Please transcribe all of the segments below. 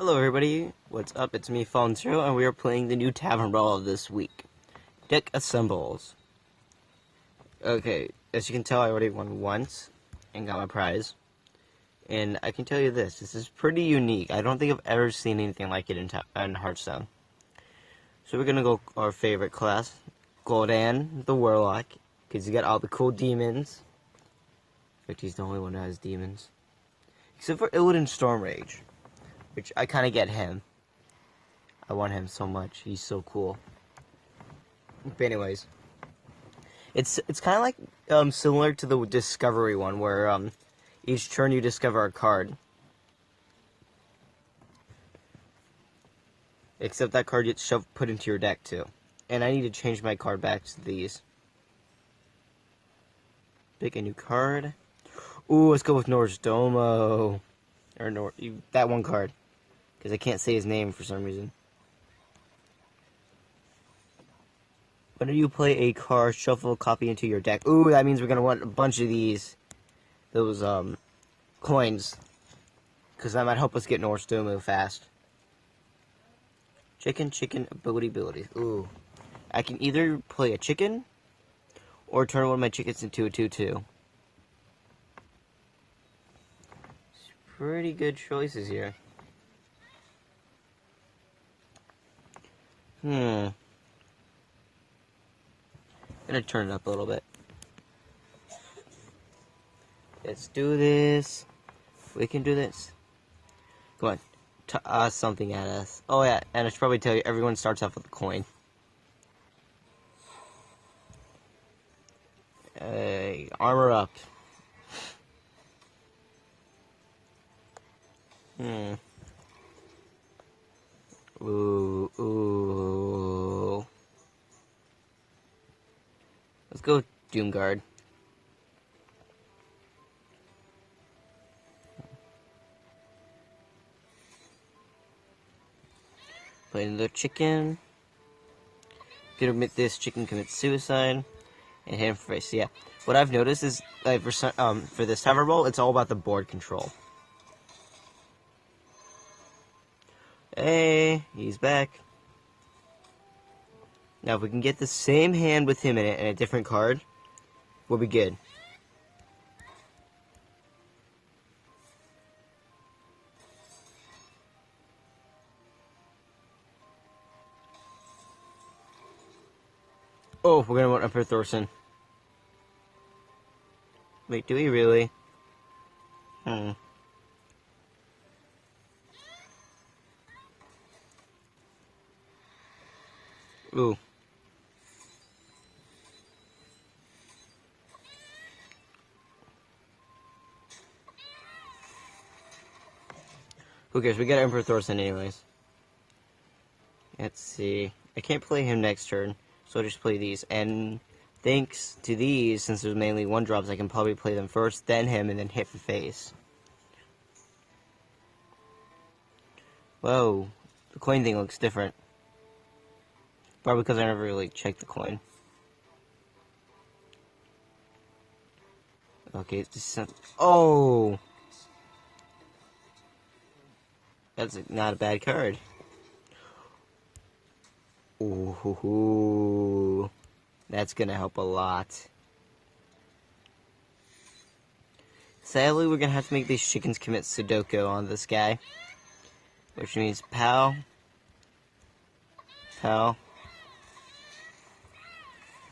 Hello everybody, what's up? It's me, Fallen Zero, and we are playing the new Tavern Brawl of this week. Deck Assembles. Okay, as you can tell, I already won once and got my prize. And I can tell you this is pretty unique. I don't think I've ever seen anything like it in Hearthstone. So we're gonna go our favorite class, Gul'dan, the Warlock, because you got all the cool demons. In fact, he's the only one that has demons. Except for Illidan Stormrage, which I kind of get him. I want him so much. He's so cool. But anyways, it's kind of like similar to the Discovery one, where each turn you discover a card. Except that card gets put into your deck too. And I need to change my card back to these. Pick a new card. Ooh, let's go with Domo. Or that one card. Because I can't say his name for some reason. Whenever you play a card, shuffle a copy into your deck. Ooh, that means we're going to want a bunch of those coins. Because that might help us get Domo fast. Chicken, ability. Ooh. I can either play a chicken, or turn one of my chickens into a 2/2. Pretty good choices here. I'm gonna turn it up a little bit. Let's do this. We can do this. Come on. Toss something at us. Oh yeah, and I should probably tell you, everyone starts off with a coin. Armor up. Ooh. Let's go Doomguard. Play another chicken. Gonna admit this chicken commits suicide. And hit him for face. Yeah. What I've noticed is, like, for this Tavern Brawl, it's all about the board control. Hey, he's back. Now, if we can get the same hand with him in it and a different card, we'll be good. Oh, we're gonna want Emperor Thorson. Wait, do we really? Ooh. Who cares? We got Emperor Thorson anyways. Let's see. I can't play him next turn, so I'll just play these. And thanks to these, since there's mainly 1-drops, I can probably play them first, then him, and then hit for face. Whoa. The coin thing looks different. Probably because I never really checked the coin. Okay, it's just some... Oh! That's not a bad card. Ooh, that's gonna help a lot. Sadly, we're gonna have to make these chickens commit Sudoku on this guy. Which means pow. Pow.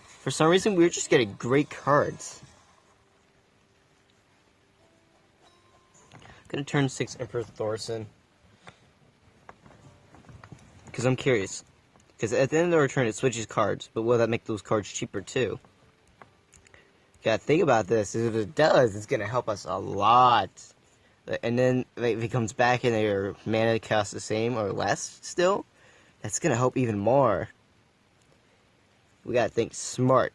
For some reason, we're just getting great cards. Gonna turn 6 Emperor Thorson. Because I'm curious. Because at the end of our turn, it switches cards. But will that make those cards cheaper, too? Gotta think about this. If it does, it's gonna help us a lot. And then, if it comes back and their mana costs the same or less still, that's gonna help even more. We gotta think smart.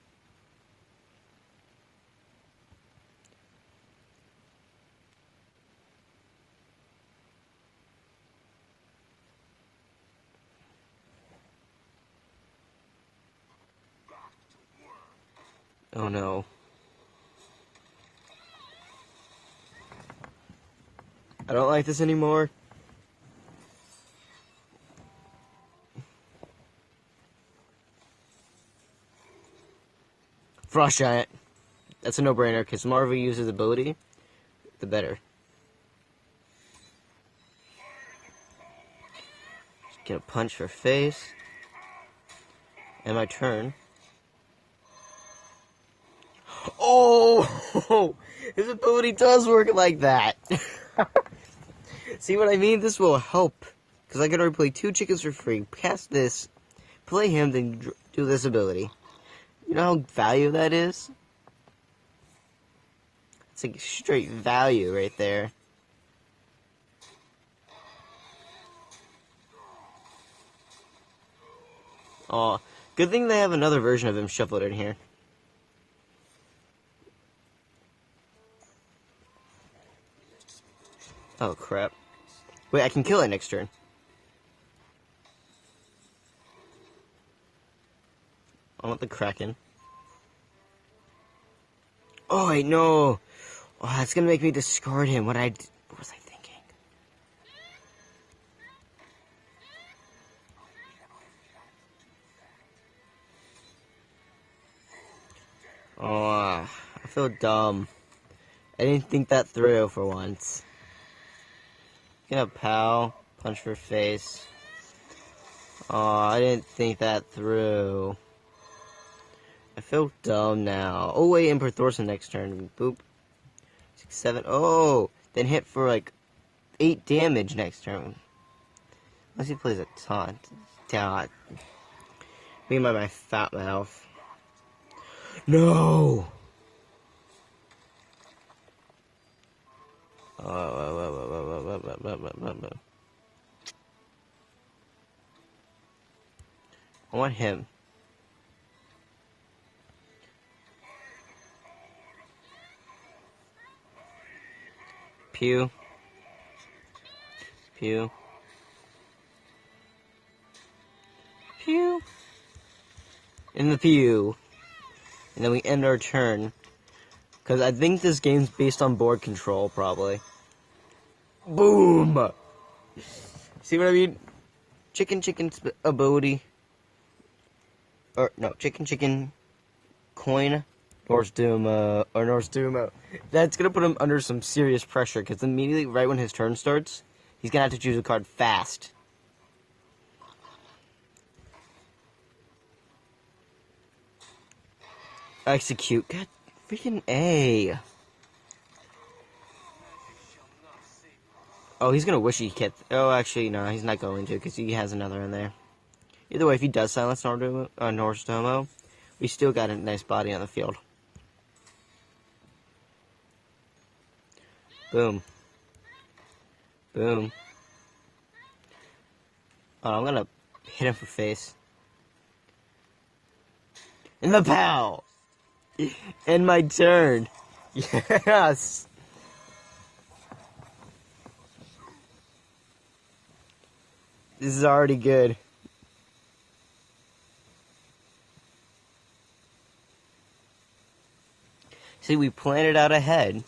Oh no. I don't like this anymore. Frost Giant. That's a no-brainer, because the more we use his ability, the better. Just get a punch for face. And my turn. Oh! His ability does work like that. See what I mean? This will help. Because I can already play 2 chickens for free. Cast this. Play him, then do this ability. You know how value that is? It's like straight value right there. Oh, good thing they have another version of him shuffled in here. Oh, crap. Wait, I can kill it next turn. I want the Kraken. Oh, wait, no. Oh, that's gonna make me discard him. What was I thinking? Oh, I feel dumb. I didn't think that through for once. Gonna pow, punch for face. Oh, I didn't think that through. I feel dumb now. Oh wait, Emperor Thorson next turn. Boop. 6, 7. Oh, then hit for like 8 damage next turn. Unless he plays a taunt. God. Me by my fat mouth. No. I want him. Pew. Pew. Pew. In the pew. And then we end our turn. Because I think this game's based on board control, probably. Boom! See what I mean? Chicken ability. Or, no, chicken coin. Norse Duma. That's gonna put him under some serious pressure, because immediately, right when his turn starts, he's gonna have to choose a card fast. Execute. God, freaking A. Oh, he's gonna wish he kept. Oh, actually, no, he's not going to, because he has another in there. Either way, if he does silence Norse Domo, we still got a nice body on the field. Boom. Boom. Oh, I'm gonna hit him for face. In the pow! In my turn. Yes! This is already good. See, we planned it out ahead.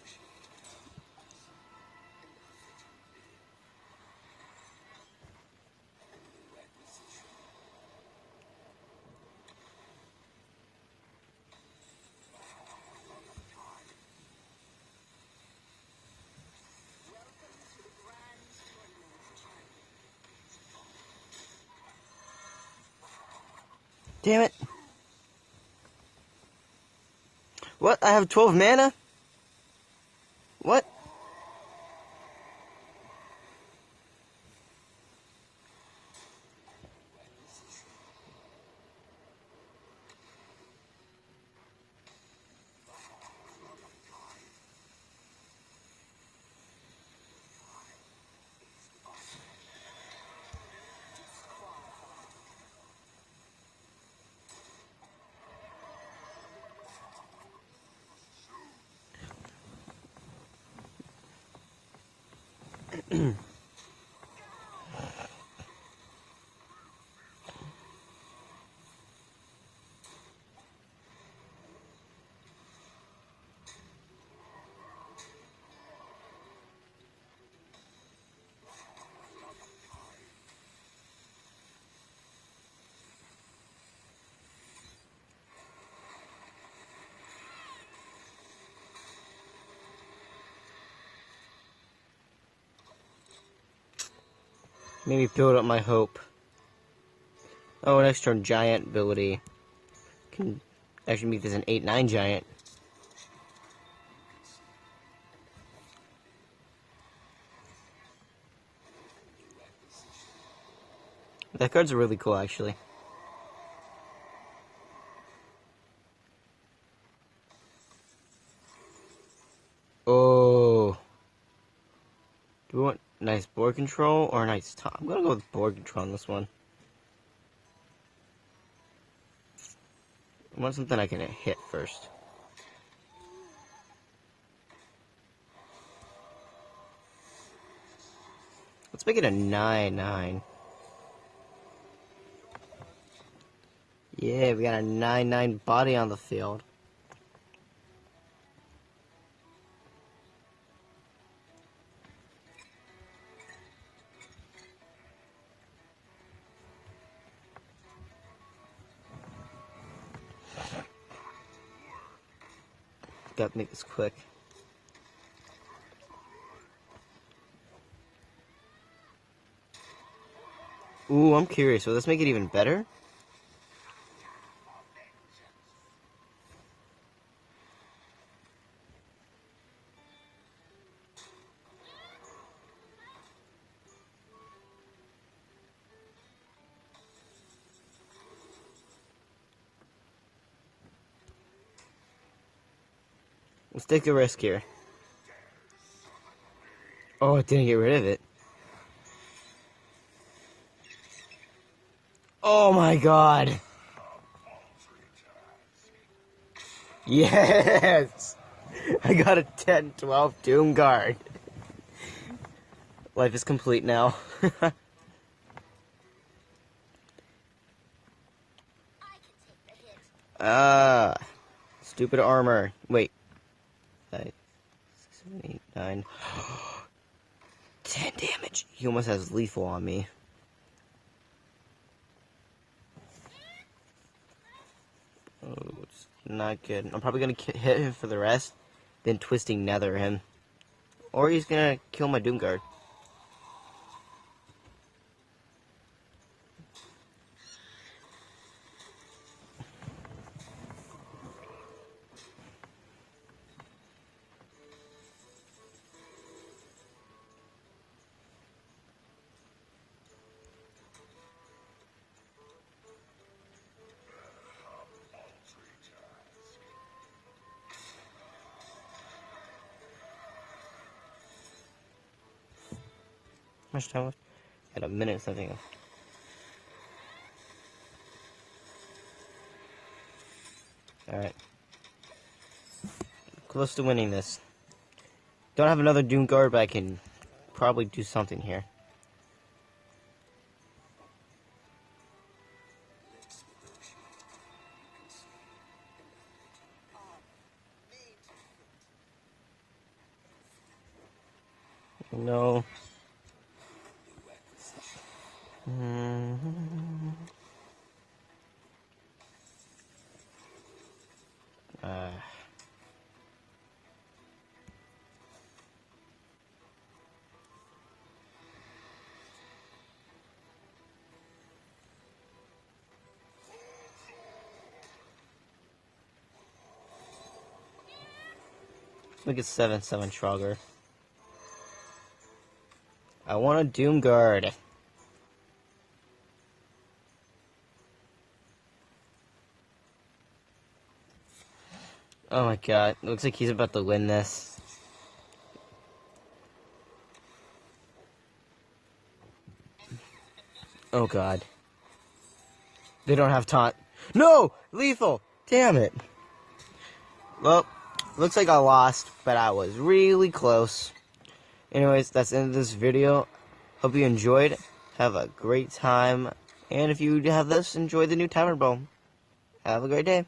Damn it. What? I have 12 mana? What? Maybe build up my hope. Oh, next turn, giant ability. Can actually make this an 8-9 giant. That card's really cool, actually. Oh. Do we want nice board control or nice top? I'm gonna go with board control on this one. I want something I can hit first. Let's make it a 9-9. Yeah, we got a 9-9 body on the field. Gotta make this quick. Ooh, I'm curious. Will this make it even better? Let's take a risk here. Oh, it didn't get rid of it. Oh my god. Yes! I got a 10-12 Doom Guard. Life is complete now. Stupid armor. Wait. 5, 6, 7, 8, 9. 10 damage. He almost has lethal on me. Oh, it's not good. I'm probably gonna hit him for the rest, then twisting nether him. Or he's gonna kill my Doom Guard. How much time left? Got a minute something. Alright. Close to winning this. Don't have another Doom Guard, but I can probably do something here. No. Look at 7-7 Trogger. I want a Doom Guard. Oh my god, looks like he's about to win this. Oh god. They don't have taunt. No! Lethal! Damn it. Well, looks like I lost, but I was really close. Anyways, that's the end of this video. Hope you enjoyed. Have a great time. And if you have this, enjoy the new Tavern Brawl. Have a great day.